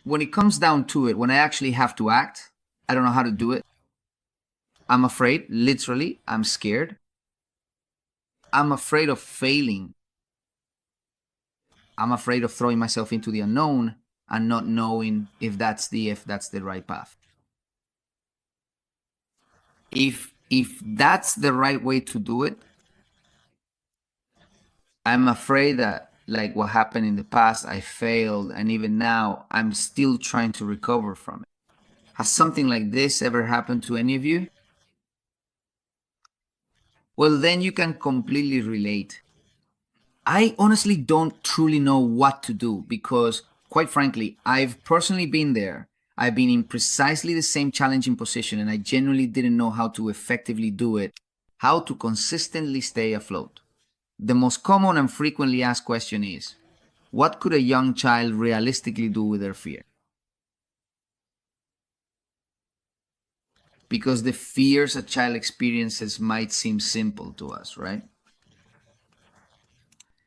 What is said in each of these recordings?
when it comes down to it, when I actually have to act, I don't know how to do it. I'm afraid, literally, I'm scared. I'm afraid of failing. I'm afraid of throwing myself into the unknown and not knowing if that's the right path. If that's the right way to do it, I'm afraid that, like what happened in the past, I failed, and even now I'm still trying to recover from it. Has something like this ever happened to any of you? Well, then you can completely relate. I honestly don't truly know what to do because, quite frankly, I've personally been there. I've been in precisely the same challenging position, and I genuinely didn't know how to effectively do it, how to consistently stay afloat. The most common and frequently asked question is, what could a young child realistically do with their fear? Because the fears a child experiences might seem simple to us, right?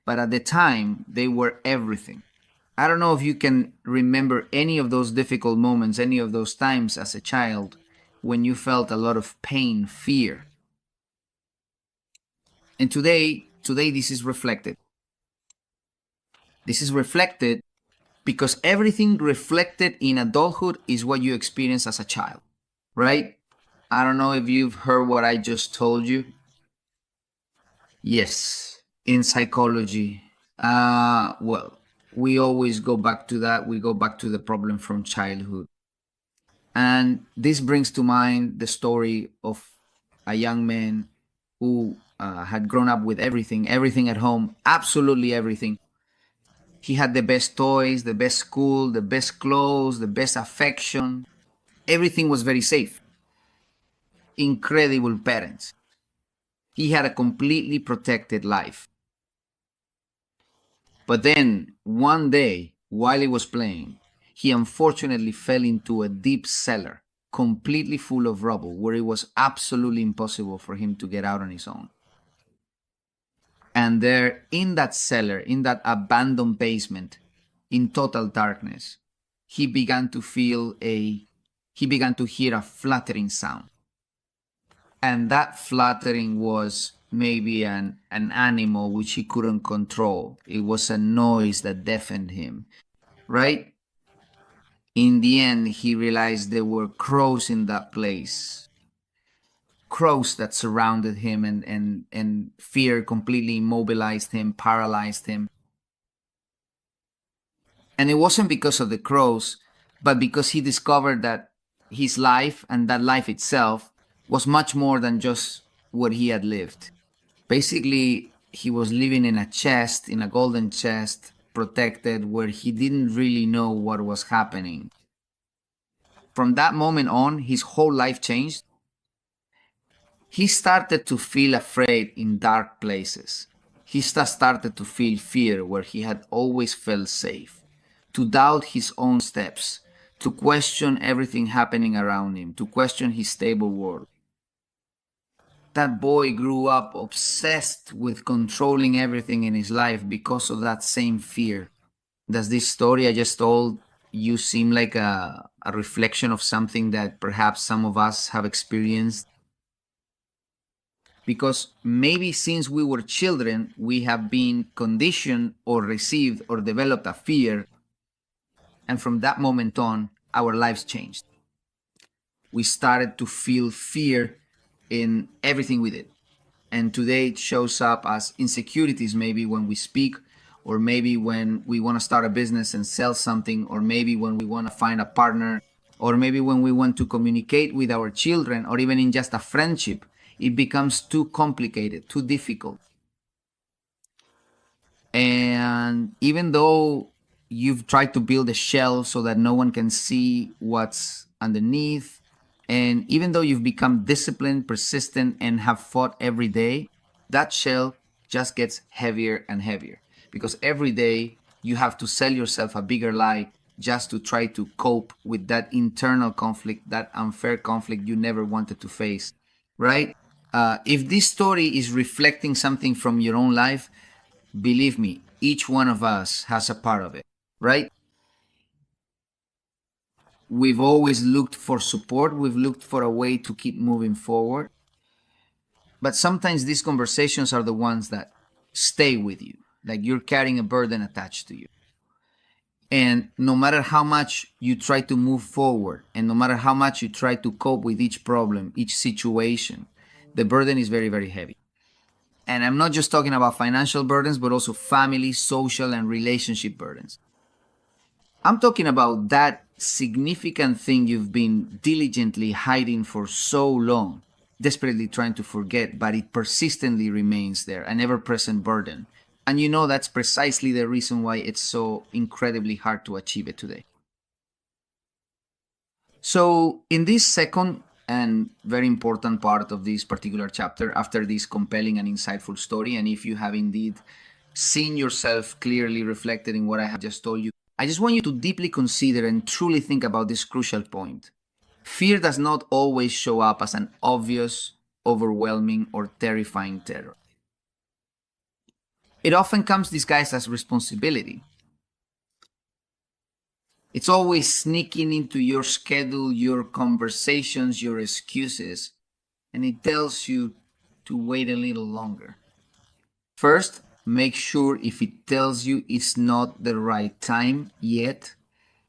But at the time, they were everything. I don't know if you can remember any of those difficult moments, any of those times as a child when you felt a lot of pain, fear. And today this is reflected. This is reflected because everything reflected in adulthood is what you experience as a child, right? I don't know if you've heard what I just told you. Yes, in psychology, well, we always go back to that. We go back to the problem from childhood. And this brings to mind the story of a young man who had grown up with everything at home, absolutely everything. He had the best toys, the best school, the best clothes, the best affection. Everything was very safe. Incredible parents. He had a completely protected life. But then, one day, while he was playing, he unfortunately fell into a deep cellar, completely full of rubble, where it was absolutely impossible for him to get out on his own. And there, in that cellar, in that abandoned basement, in total darkness, he began to hear a fluttering sound. And that fluttering was maybe an animal which he couldn't control. It was a noise that deafened him, right? In the end, he realized there were crows in that place. Crows that surrounded him, and fear completely immobilized him, paralyzed him. And it wasn't because of the crows, but because he discovered that his life and that life itself was much more than just what he had lived. Basically, he was living in a chest, in a golden chest, protected, where he didn't really know what was happening. From that moment on, his whole life changed. He started to feel afraid in dark places. He started to feel fear where he had always felt safe, to doubt his own steps, to question everything happening around him, to question his stable world. That boy grew up obsessed with controlling everything in his life because of that same fear. Does this story I just told you seem like a reflection of something that perhaps some of us have experienced? Because maybe since we were children, we have been conditioned or received or developed a fear, and from that moment on, our lives changed. We started to feel fear in everything we did. And today it shows up as insecurities, maybe when we speak, or maybe when we want to start a business and sell something, or maybe when we want to find a partner, or maybe when we want to communicate with our children, or even in just a friendship. It becomes too complicated, too difficult. And even though you've tried to build a shell so that no one can see what's underneath, and even though you've become disciplined, persistent, and have fought every day, that shell just gets heavier and heavier. Because every day you have to sell yourself a bigger lie just to try to cope with that internal conflict, that unfair conflict you never wanted to face, right? If this story is reflecting something from your own life, believe me, each one of us has a part of it, right? We've always looked for support. We've looked for a way to keep moving forward. But sometimes these conversations are the ones that stay with you, like you're carrying a burden attached to you. And no matter how much you try to move forward, and no matter how much you try to cope with each problem, each situation, the burden is very, very heavy. And I'm not just talking about financial burdens, but also family, social, and relationship burdens. I'm talking about that significant thing you've been diligently hiding for so long, desperately trying to forget, but it persistently remains there, an ever present burden. And you know that's precisely the reason why it's so incredibly hard to achieve it today. So, in this second and very important part of this particular chapter, after this compelling and insightful story, and if you have indeed seen yourself clearly reflected in what I have just told you, I just want you to deeply consider and truly think about this crucial point. Fear does not always show up as an obvious, overwhelming, or terrifying terror. It often comes disguised as responsibility. It's always sneaking into your schedule, your conversations, your excuses, and it tells you to wait a little longer. First, make sure if it tells you it's not the right time yet,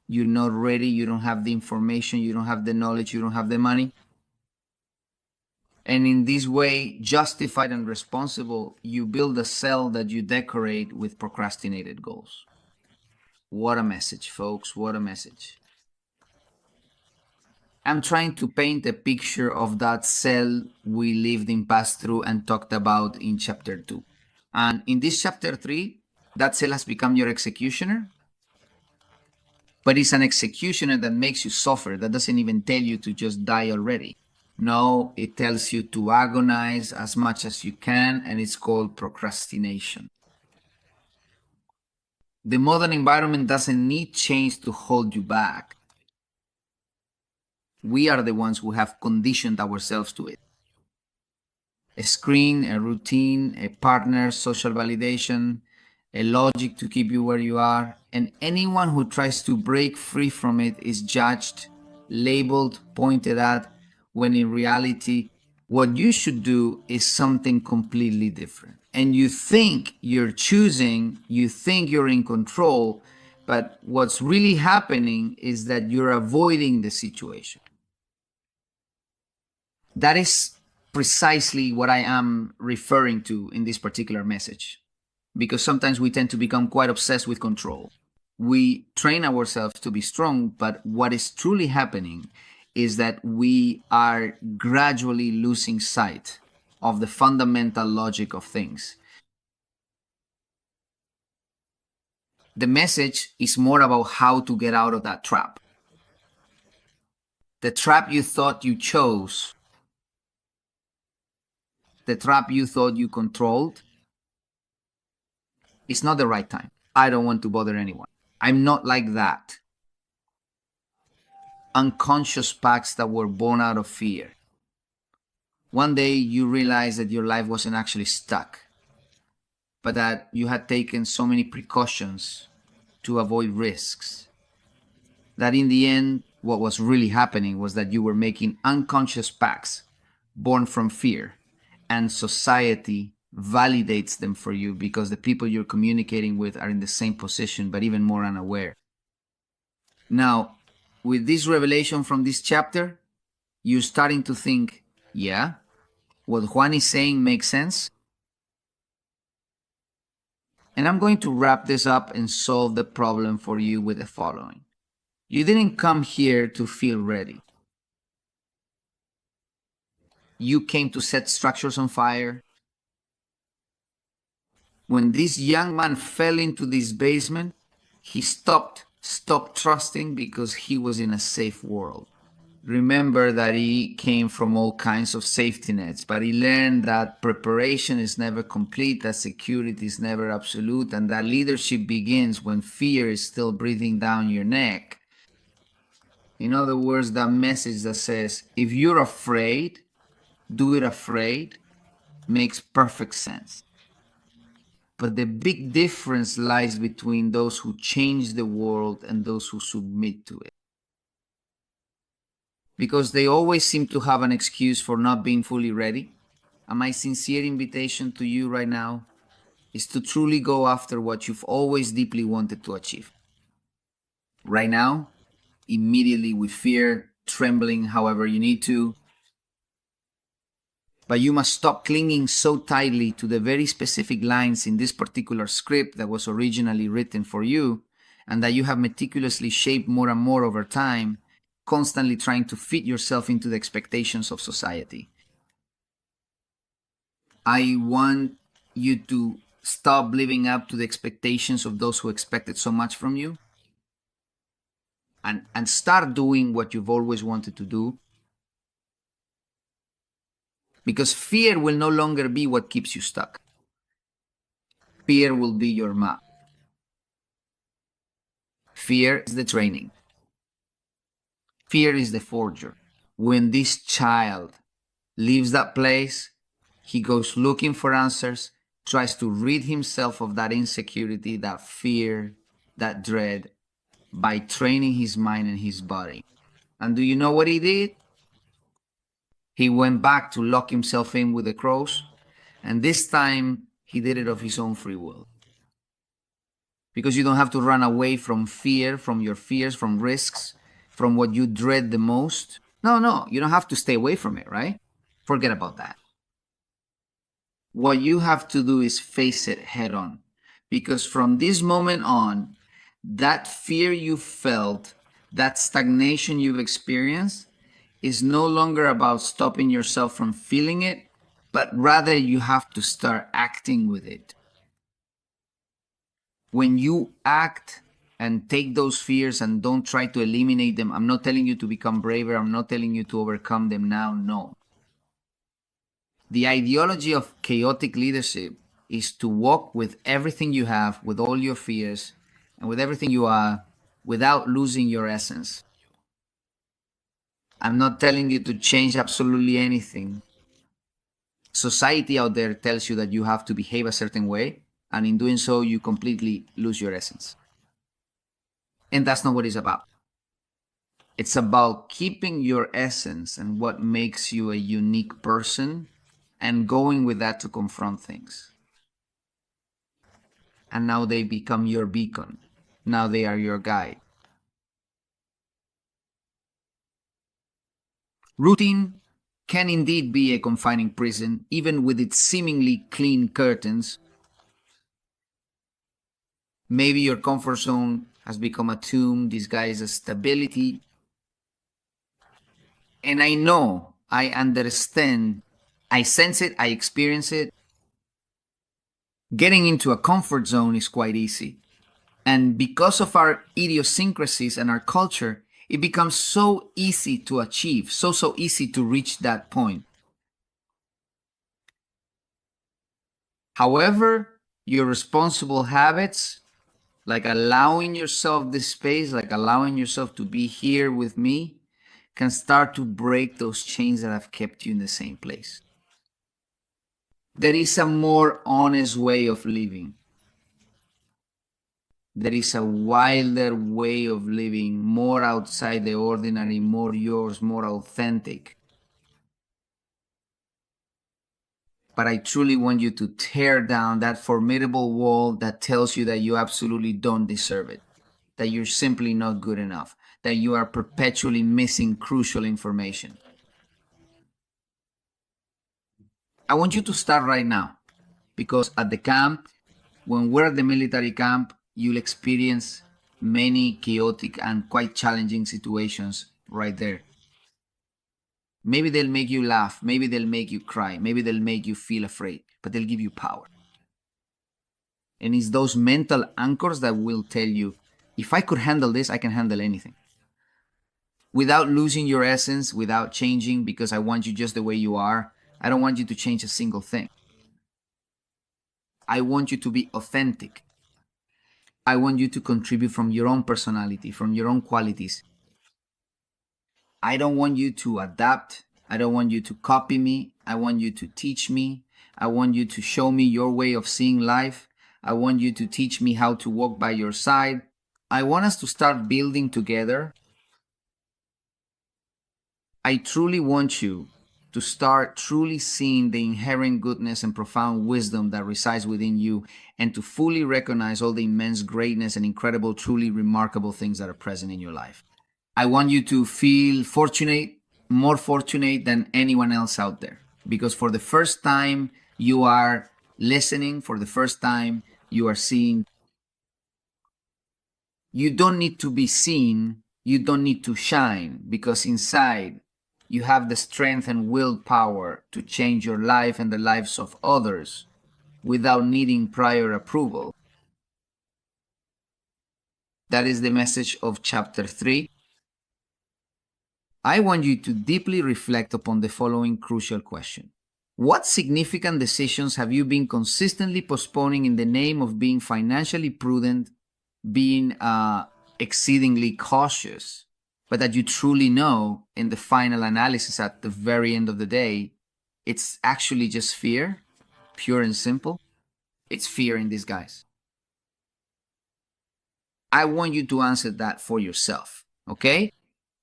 you're not ready, you don't have the information, you don't have the knowledge, you don't have the money. And in this way, justified and responsible, you build a cell that you decorate with procrastinated goals. What a message, folks. What a message. I'm trying to paint a picture of that cell we lived in, passed through, and talked about in chapter 2. And in this chapter 3, that cell has become your executioner. But it's an executioner that makes you suffer, that doesn't even tell you to just die already. No, it tells you to agonize as much as you can, and it's called procrastination. The modern environment doesn't need change to hold you back. We are the ones who have conditioned ourselves to it. A screen, a routine, a partner, social validation, a logic to keep you where you are, and anyone who tries to break free from it is judged, labeled, pointed at, when in reality, what you should do is something completely different. And you think you're choosing, you think you're in control, but what's really happening is that you're avoiding the situation. That is precisely what I am referring to in this particular message, because sometimes we tend to become quite obsessed with control. We train ourselves to be strong, but what is truly happening is that we are gradually losing sight of the fundamental logic of things. The message is more about how to get out of that trap. The trap you thought you chose, the trap you thought you controlled, it's not the right time. I don't want to bother anyone. I'm not like that. Unconscious pacts that were born out of fear. One day you realized that your life wasn't actually stuck, but that you had taken so many precautions to avoid risks, that in the end, what was really happening was that you were making unconscious pacts born from fear, and society validates them for you because the people you're communicating with are in the same position but even more unaware. Now, with this revelation from this chapter, you're starting to think, yeah, what Juan is saying makes sense. And I'm going to wrap this up and solve the problem for you with the following. You didn't come here to feel ready. You came to set structures on fire. When this young man fell into this basement, he stopped trusting because he was in a safe world. Remember that he came from all kinds of safety nets, but he learned that preparation is never complete, that security is never absolute, and that leadership begins when fear is still breathing down your neck. In other words, that message that says, if you're afraid, do it afraid, makes perfect sense. But the big difference lies between those who change the world and those who submit to it. because they always seem to have an excuse for not being fully ready. And my sincere invitation to you right now is to truly go after what you've always deeply wanted to achieve. Right now, immediately, with fear, trembling, however you need to. But you must stop clinging so tightly to the very specific lines in this particular script that was originally written for you and that you have meticulously shaped more and more over time, constantly trying to fit yourself into the expectations of society. I want you to stop living up to the expectations of those who expected so much from you and start doing what you've always wanted to do. Because fear will no longer be what keeps you stuck. Fear will be your map. Fear is the training. Fear is the forger. When this child leaves that place, he goes looking for answers, tries to rid himself of that insecurity, that fear, that dread, by training his mind and his body. And do you know what he did? He went back to lock himself in with the crows, and this time he did it of his own free will. Because you don't have to run away from fear, from your fears, from risks, from what you dread the most. No, you don't have to stay away from it, right? Forget about that. What you have to do is face it head on. Because from this moment on, that fear you felt, that stagnation you've experienced, is no longer about stopping yourself from feeling it, but rather you have to start acting with it. When you act and take those fears and don't try to eliminate them, I'm not telling you to become braver, I'm not telling you to overcome them now, no. The ideology of chaotic leadership is to walk with everything you have, with all your fears, and with everything you are, without losing your essence. I'm not telling you to change absolutely anything. Society out there tells you that you have to behave a certain way, and in doing so, you completely lose your essence. And that's not what it's about. It's about keeping your essence and what makes you a unique person and going with that to confront things. And now they become your beacon. Now they are your guide. Routine can indeed be a confining prison, even with its seemingly clean curtains. Maybe your comfort zone has become a tomb disguised as stability. And I know, I understand, I sense it, I experience it. Getting into a comfort zone is quite easy. And because of our idiosyncrasies and our culture, it becomes so easy to achieve, so easy to reach that point. However, your responsible habits, like allowing yourself this space, like allowing yourself to be here with me, can start to break those chains that have kept you in the same place. There is a more honest way of living. There is a wilder way of living, more outside the ordinary, more yours, more authentic. But I truly want you to tear down that formidable wall that tells you that you absolutely don't deserve it, that you're simply not good enough, that you are perpetually missing crucial information. I want you to start right now, because at the camp, when we're at the military camp, you'll experience many chaotic and quite challenging situations right there. Maybe they'll make you laugh, maybe they'll make you cry, maybe they'll make you feel afraid, but they'll give you power. And it's those mental anchors that will tell you, if I could handle this, I can handle anything. Without losing your essence, without changing, because I want you just the way you are. I don't want you to change a single thing. I want you to be authentic. I want you to contribute from your own personality, from your own qualities. I don't want you to adapt. I don't want you to copy me. I want you to teach me. I want you to show me your way of seeing life. I want you to teach me how to walk by your side. I want us to start building together I truly want you to start truly seeing the inherent goodness and profound wisdom that resides within you, and to fully recognize all the immense greatness and incredible, truly remarkable things that are present in your life. I want you to feel fortunate, more fortunate than anyone else out there, because for the first time you are listening, for the first time you are seeing. You don't need to be seen, you don't need to shine, because inside you have the strength and willpower to change your life and the lives of others without needing prior approval. That is the message of chapter 3. I want you to deeply reflect upon the following crucial question. What significant decisions have you been consistently postponing in the name of being financially prudent, being exceedingly cautious, but that you truly know in the final analysis at the very end of the day, it's actually just fear, pure and simple? It's fear in disguise. I want you to answer that for yourself, okay?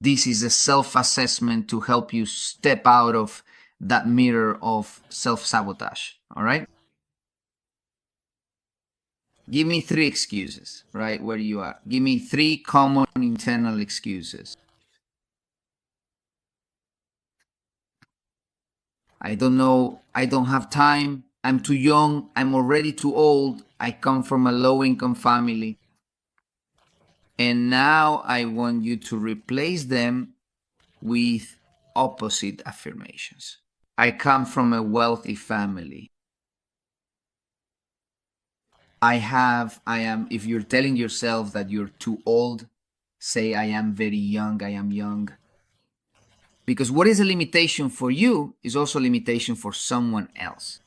This is a self-assessment to help you step out of that mirror of self-sabotage, all right? Give me 3 excuses, right where you are. Give me 3 common internal excuses. I don't know, I don't have time, I'm too young, I'm already too old, I come from a low-income family. And now I want you to replace them with opposite affirmations. I come from a wealthy family. I am, if you're telling yourself that you're too old, say I am very young, I am young. Because what is a limitation for you is also a limitation for someone else.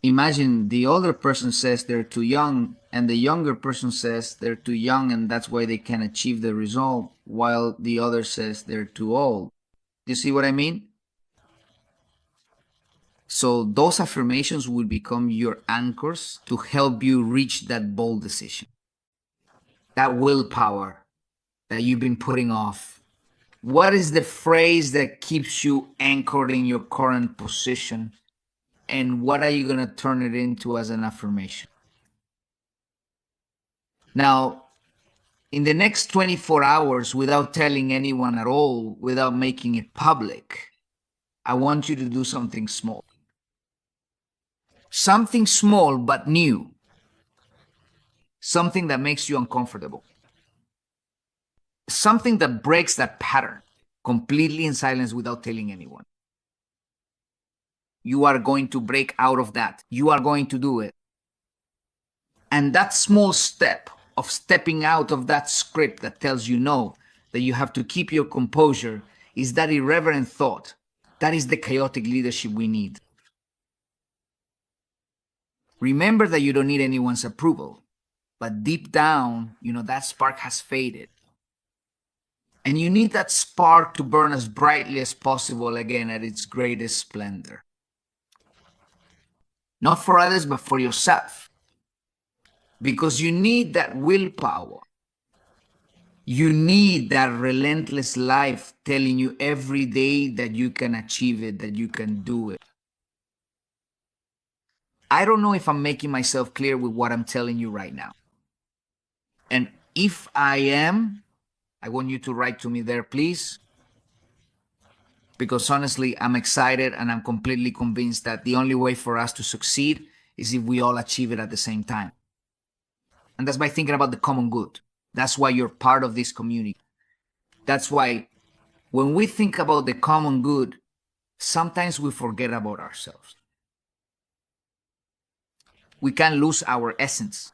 Imagine the older person says they're too young, and the younger person says they're too young and that's why they can achieve the result, while the other says they're too old. Do you see what I mean? So those affirmations will become your anchors to help you reach that bold decision. That willpower that you've been putting off. What is the phrase that keeps you anchored in your current position? And what are you going to turn it into as an affirmation? Now, in the next 24 hours, without telling anyone at all, without making it public, I want you to do something small. Something small but new. Something that makes you uncomfortable. Something that breaks that pattern completely in silence without telling anyone. You are going to break out of that. You are going to do it. And that small step of stepping out of that script that tells you no, that you have to keep your composure, is that irreverent thought. That is the chaotic leadership we need. Remember that you don't need anyone's approval, but deep down, that spark has faded. And you need that spark to burn as brightly as possible again at its greatest splendor. Not for others, but for yourself. Because you need that willpower. You need that relentless life telling you every day that you can achieve it, that you can do it. I don't know if I'm making myself clear with what I'm telling you right now. And if I am, I want you to write to me there, please. Because honestly, I'm excited and I'm completely convinced that the only way for us to succeed is if we all achieve it at the same time. And that's by thinking about the common good. That's why you're part of this community. That's why when we think about the common good, sometimes we forget about ourselves. We can lose our essence.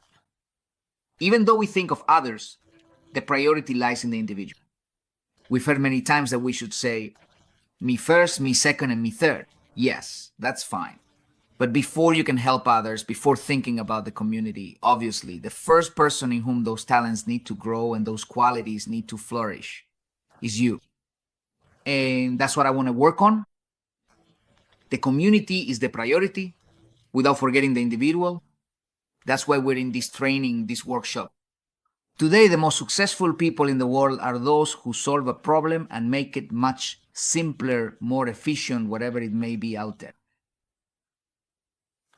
Even though we think of others, the priority lies in the individual. We've heard many times that we should say, me first, me second, and me third. Yes, that's fine. But before you can help others, before thinking about the community, obviously, the first person in whom those talents need to grow and those qualities need to flourish is you. And that's what I want to work on. The community is the priority without forgetting the individual. That's why we're in this training, this workshop. Today, the most successful people in the world are those who solve a problem and make it much simpler, more efficient, whatever it may be out there.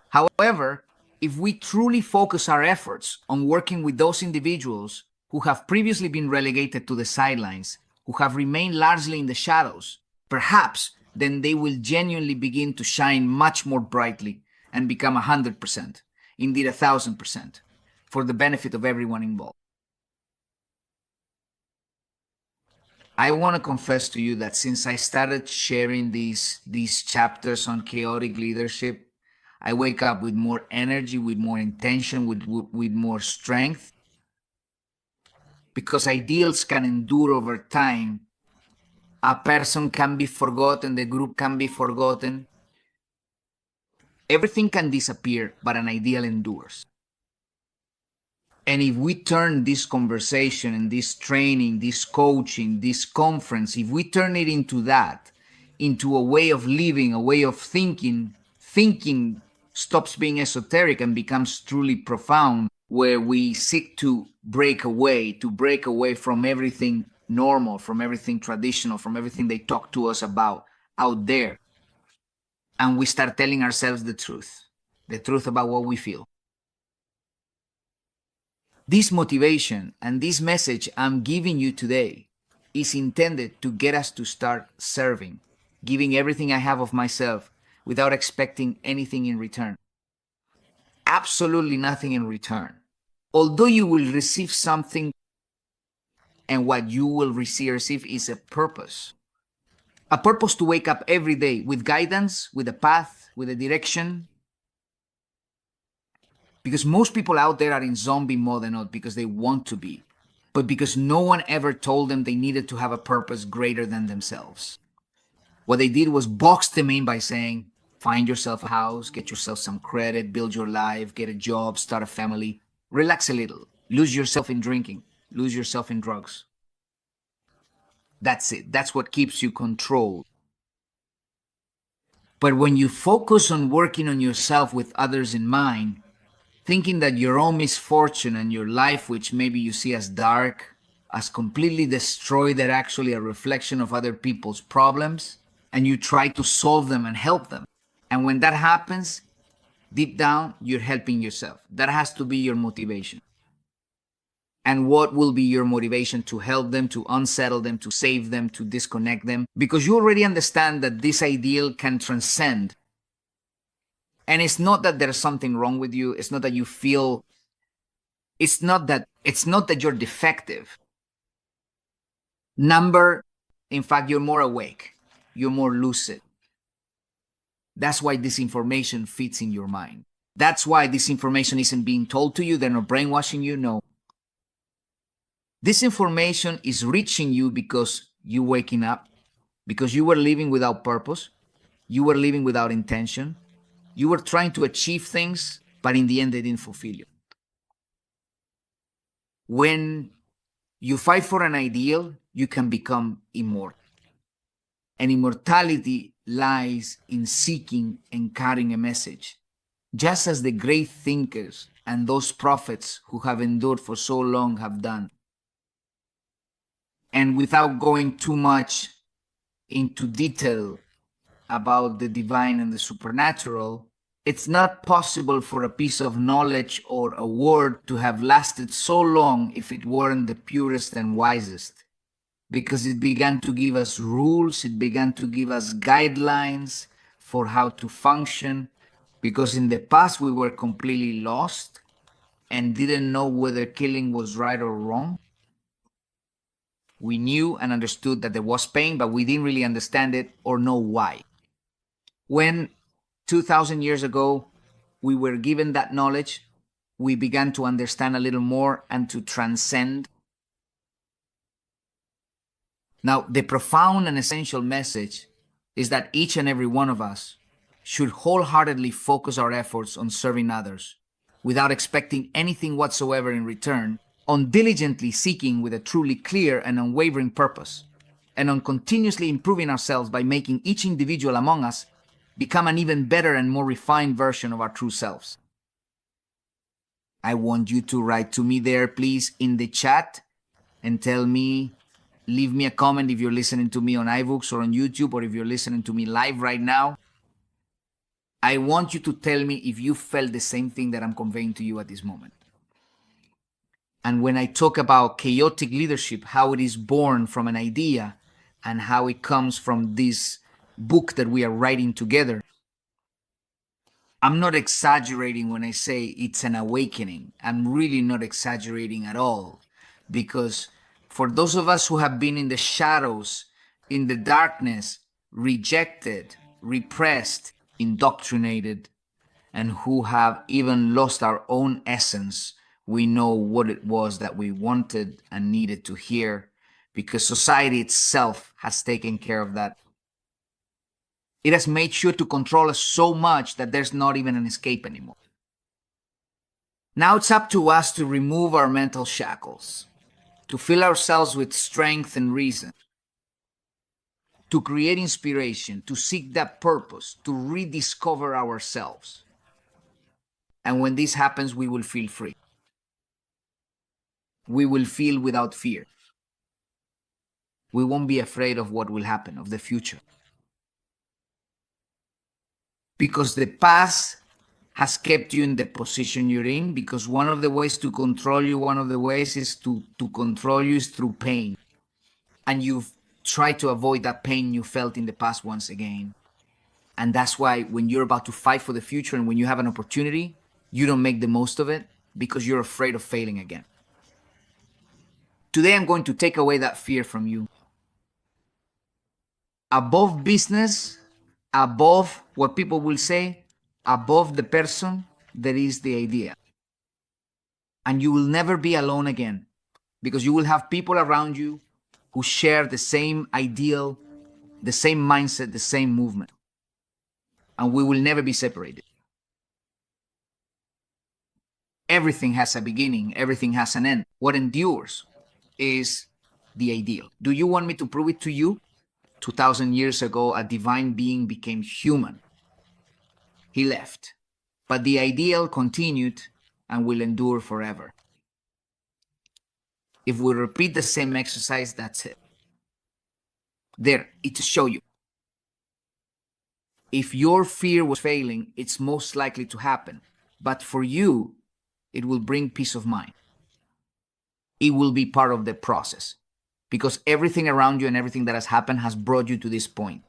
However, if we truly focus our efforts on working with those individuals who have previously been relegated to the sidelines, who have remained largely in the shadows, perhaps then they will genuinely begin to shine much more brightly and become 100%, indeed 1,000%, for the benefit of everyone involved. I want to confess to you that since I started sharing these chapters on chaotic leadership, I wake up with more energy, with more intention, with more strength, because ideals can endure over time. A person can be forgotten, the group can be forgotten. Everything can disappear, but an ideal endures. And if we turn this conversation and this training, this coaching, this conference, if we turn it into that, into a way of living, a way of thinking, thinking stops being esoteric and becomes truly profound, where we seek to break away from everything normal, from everything traditional, from everything they talk to us about out there. And we start telling ourselves the truth about what we feel. This motivation and this message I'm giving you today is intended to get us to start serving, giving everything I have of myself without expecting anything in return. Absolutely nothing in return. Although you will receive something, and what you will receive is a purpose. A purpose to wake up every day with guidance, with a path, with a direction. Because most people out there are in zombie mode, not because they want to be, but because no one ever told them they needed to have a purpose greater than themselves. What they did was box them in by saying, find yourself a house, get yourself some credit, build your life, get a job, start a family, relax a little, lose yourself in drinking, lose yourself in drugs. That's it. That's what keeps you controlled. But when you focus on working on yourself with others in mind, thinking that your own misfortune and your life, which maybe you see as dark, as completely destroyed, are actually a reflection of other people's problems, and you try to solve them and help them. And when that happens, deep down, you're helping yourself. That has to be your motivation. And what will be your motivation to help them, to unsettle them, to save them, to disconnect them? Because you already understand that this ideal can transcend. And it's not that there's something wrong with you. It's not that you feel, it's not that you're defective. In fact, you're more awake. You're more lucid. That's why this information fits in your mind. That's why this information isn't being told to you. They're not brainwashing you. No. This information is reaching you because you're waking up, because you were living without purpose. You were living without intention. You were trying to achieve things, but in the end, they didn't fulfill you. When you fight for an ideal, you can become immortal. And immortality lies in seeking and carrying a message, just as the great thinkers and those prophets who have endured for so long have done. And without going too much into detail about the divine and the supernatural, it's not possible for a piece of knowledge or a word to have lasted so long if it weren't the purest and wisest. Because it began to give us rules, it began to give us guidelines for how to function. Because in the past we were completely lost and didn't know whether killing was right or wrong. We knew and understood that there was pain, but we didn't really understand it or know why. When 2,000 years ago we were given that knowledge, we began to understand a little more and to transcend. Now, the profound and essential message is that each and every one of us should wholeheartedly focus our efforts on serving others without expecting anything whatsoever in return, on diligently seeking with a truly clear and unwavering purpose, and on continuously improving ourselves by making each individual among us become an even better and more refined version of our true selves. I want you to write to me there, please, in the chat and tell me leave me a comment if you're listening to me on iBooks or on YouTube, or if you're listening to me live right now. I want you to tell me if you felt the same thing that I'm conveying to you at this moment. And when I talk about chaotic leadership, how it is born from an idea and how it comes from this book that we are writing together, I'm not exaggerating when I say it's an awakening. I'm really not exaggerating at all. Because for those of us who have been in the shadows, in the darkness, rejected, repressed, indoctrinated, and who have even lost our own essence, we know what it was that we wanted and needed to hear, because society itself has taken care of that. It has made sure to control us so much that there's not even an escape anymore. Now it's up to us to remove our mental shackles, to fill ourselves with strength and reason, to create inspiration, to seek that purpose, to rediscover ourselves. And when this happens, we will feel free. We will feel without fear. We won't be afraid of what will happen, of the future. Because the past has kept you in the position you're in, because one of the ways to control you, one of the ways is to control you is through pain. And you've tried to avoid that pain you felt in the past once again. And that's why when you're about to fight for the future and when you have an opportunity, you don't make the most of it because you're afraid of failing again. Today, I'm going to take away that fear from you. Above business, above what people will say, above the person, there is the idea. And you will never be alone again, because you will have people around you who share the same ideal, the same mindset, the same movement. And we will never be separated. Everything has a beginning, everything has an end. What endures is the ideal. Do you want me to prove it to you? 2,000 years ago, a divine being became human. He left, but the ideal continued and will endure forever. If we repeat the same exercise, that's it. There, it to show you. If your fear was failing, it's most likely to happen. But for you, it will bring peace of mind. It will be part of the process, because everything around you and everything that has happened has brought you to this point.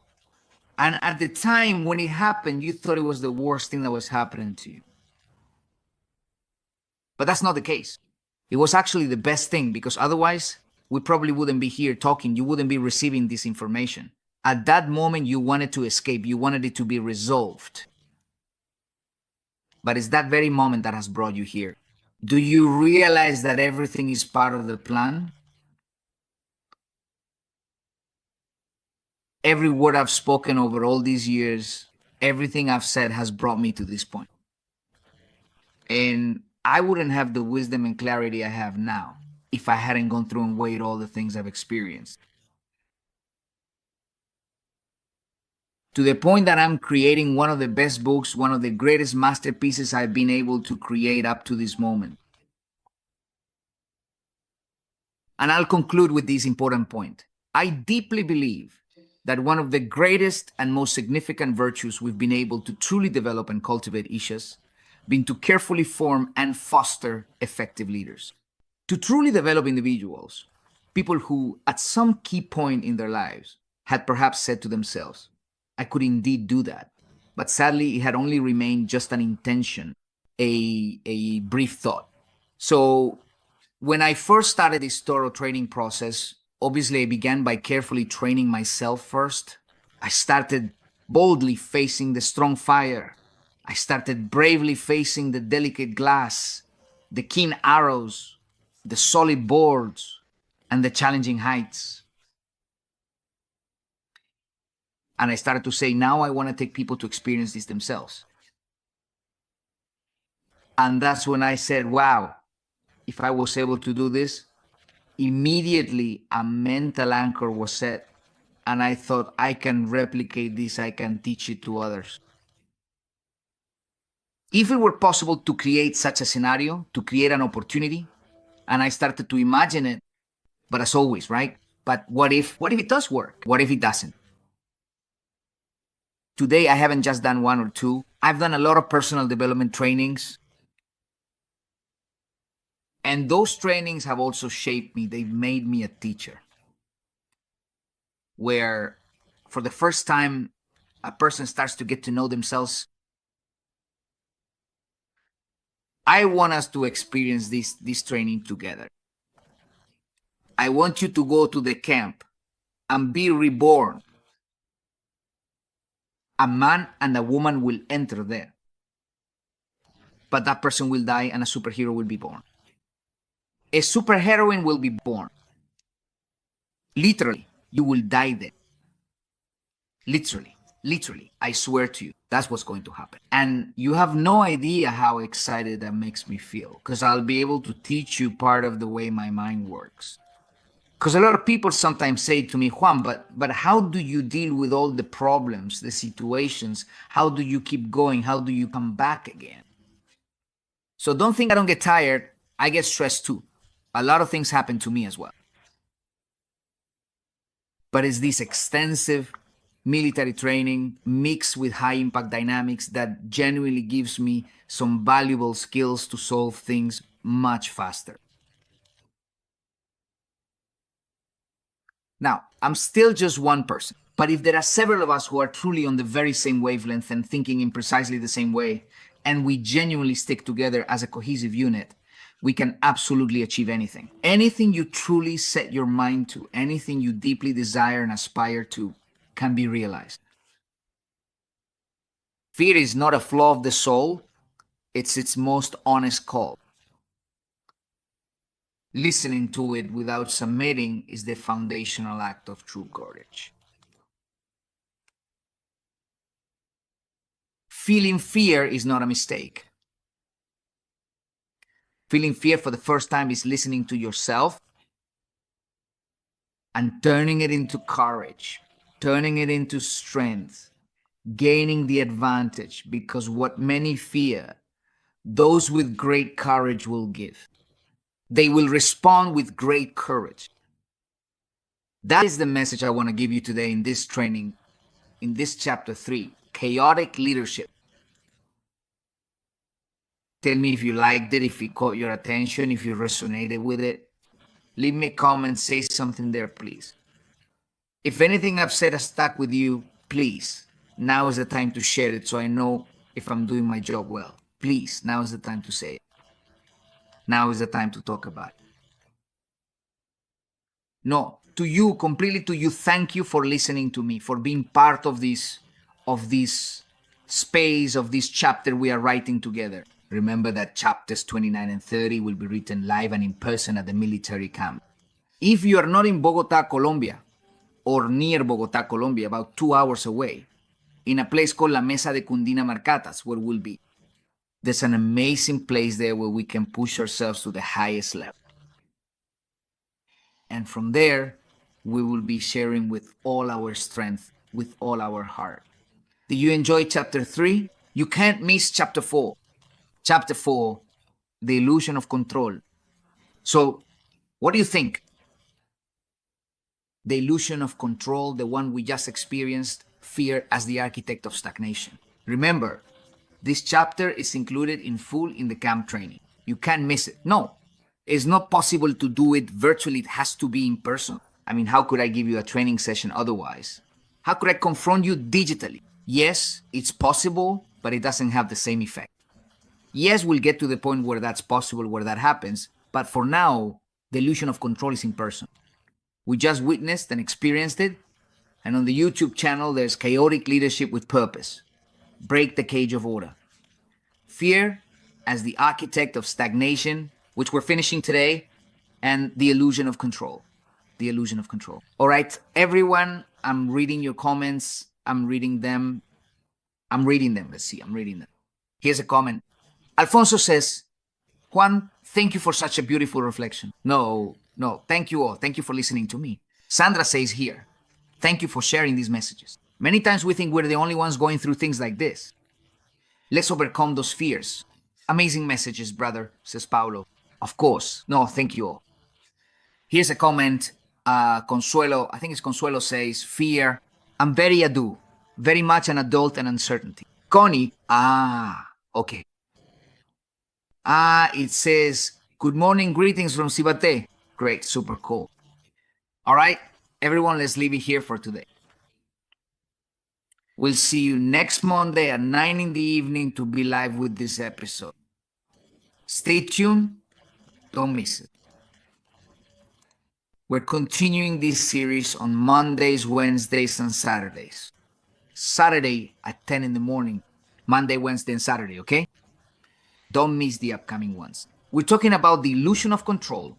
And at the time when it happened, you thought it was the worst thing that was happening to you. But that's not the case. It was actually the best thing, because otherwise we probably wouldn't be here talking. You wouldn't be receiving this information. At that moment, you wanted to escape. You wanted it to be resolved. But it's that very moment that has brought you here. Do you realize that everything is part of the plan? Every word I've spoken over all these years, everything I've said has brought me to this point. And I wouldn't have the wisdom and clarity I have now if I hadn't gone through and weighed all the things I've experienced. To the point that I'm creating one of the best books, one of the greatest masterpieces I've been able to create up to this moment. And I'll conclude with this important point. I deeply believe that one of the greatest and most significant virtues we've been able to truly develop and cultivate, Isha's, been to carefully form and foster effective leaders. To truly develop individuals, people who at some key point in their lives had perhaps said to themselves, I could indeed do that. But sadly, it had only remained just an intention, a brief thought. So when I first started this thorough training process, obviously I began by carefully training myself first. I started boldly facing the strong fire. I started bravely facing the delicate glass, the keen arrows, the solid boards, and the challenging heights. And I started to say, now I want to take people to experience this themselves. And that's when I said, wow, if I was able to do this, immediately a mental anchor was set. And I thought, I can replicate this, I can teach it to others. If it were possible to create such a scenario, to create an opportunity, and I started to imagine it, but as always, right? But what if it does work? What if it doesn't? Today, I haven't just done one or two. I've done a lot of personal development trainings. And those trainings have also shaped me. They've made me a teacher. Where, for the first time, a person starts to get to know themselves. I want us to experience this training together. I want you to go to the camp and be reborn. A man and a woman will enter there. But that person will die and a superhero will be born. A superheroine will be born. Literally, you will die there. Literally, I swear to you, that's what's going to happen. And you have no idea how excited that makes me feel, because I'll be able to teach you part of the way my mind works. Because a lot of people sometimes say to me, Juan, but how do you deal with all the problems, the situations? How do you keep going? How do you come back again? So don't think I don't get tired. I get stressed too. A lot of things happen to me as well. But it's this extensive military training mixed with high impact dynamics that genuinely gives me some valuable skills to solve things much faster. Now, I'm still just one person, but if there are several of us who are truly on the very same wavelength and thinking in precisely the same way, and we genuinely stick together as a cohesive unit, we can absolutely achieve anything. Anything you truly set your mind to, anything you deeply desire and aspire to, can be realized. Fear is not a flaw of the soul, it's its most honest call. Listening to it without submitting is the foundational act of true courage. Feeling fear is not a mistake. Feeling fear for the first time is listening to yourself and turning it into courage, turning it into strength, gaining the advantage, because what many fear, those with great courage will give. They will respond with great courage. That is the message I want to give you today in this training, in this chapter 3, chaotic leadership. Tell me if you liked it, if it caught your attention, if you resonated with it. Leave me a comment, say something there, please. If anything I've said has stuck with you, please, now is the time to share it so I know if I'm doing my job well. Please, now is the time to say it. Now is the time to talk about it. No, to you, completely to you, thank you for listening to me, for being part of this space, of this chapter we are writing together. Remember that chapters 29 and 30 will be written live and in person at the military camp. If you are not in Bogota, Colombia, or near Bogota, Colombia, about 2 hours away, in a place called La Mesa de Cundinamarcatas, where we'll be, there's an amazing place there where we can push ourselves to the highest level. And from there, we will be sharing with all our strength, with all our heart. Did you enjoy chapter 3? You can't miss chapter 4. Chapter 4, the illusion of control. So, what do you think? The illusion of control, the one we just experienced, fear as the architect of stagnation. Remember, this chapter is included in full in the camp training. You can't miss it. No, it's not possible to do it virtually. It has to be in person. I mean, how could I give you a training session otherwise? How could I confront you digitally? Yes, it's possible, but it doesn't have the same effect. Yes, we'll get to the point where that's possible, where that happens, but for now, the illusion of control is in person. We just witnessed and experienced it, and on the YouTube channel, there's chaotic leadership with purpose. Break the cage of order. Fear as the architect of stagnation, which we're finishing today, and the illusion of control. The illusion of control. All right, everyone, I'm reading your comments. I'm reading them. Let's see, I'm reading them. Here's a comment. Alfonso says, Juan, thank you for such a beautiful reflection. No, thank you all. Thank you for listening to me. Sandra says here, thank you for sharing these messages. Many times we think we're the only ones going through things like this. Let's overcome those fears. Amazing messages, brother, says Paulo. Of course. No, thank you all. Here's a comment. Consuelo, I think it's Consuelo says, fear. I'm very ado, very much an adult and uncertainty. Connie, okay. It says, good morning, greetings from Cibate. Great, super cool. All right, everyone, let's leave it here for today. We'll see you next Monday at 9 in the evening to be live with this episode. Stay tuned, don't miss it. We're continuing this series on Mondays, Wednesdays, and Saturdays. Saturday at 10 in the morning, Monday, Wednesday, and Saturday, okay? Don't miss the upcoming ones. We're talking about the illusion of control,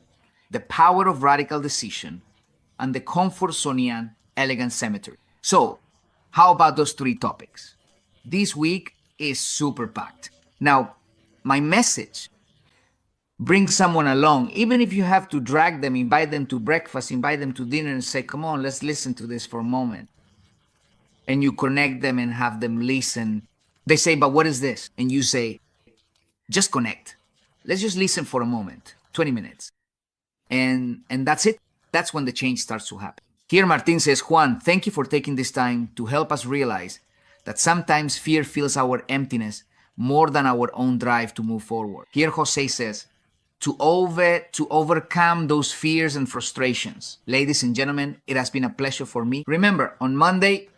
the power of radical decision, and the Comfortsonian elegant symmetry. So, how about those three topics? This week is super packed. Now, my message: bring someone along, even if you have to drag them, invite them to breakfast, invite them to dinner, and say, come on, let's listen to this for a moment. And you connect them and have them listen. They say, but what is this? And you say, just connect. Let's just listen for a moment, 20 minutes. And that's it. That's when the change starts to happen. Here Martin says, Juan, thank you for taking this time to help us realize that sometimes fear fills our emptiness more than our own drive to move forward. Here Jose says, to overcome those fears and frustrations. Ladies and gentlemen, it has been a pleasure for me. Remember, on Monday,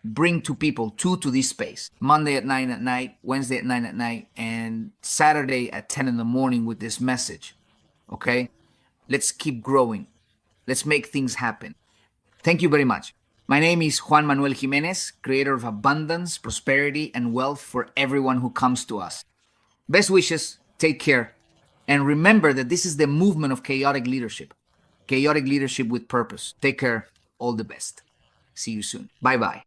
bring two to this space. Monday at 9 at night, Wednesday at 9 at night, and Saturday at 10 in the morning with this message. Okay? Let's keep growing. Let's make things happen. Thank you very much. My name is Juan Manuel Jimenez, creator of abundance, prosperity, and wealth for everyone who comes to us. Best wishes, take care, and remember that this is the movement of chaotic leadership with purpose. Take care, all the best. See you soon. Bye-bye.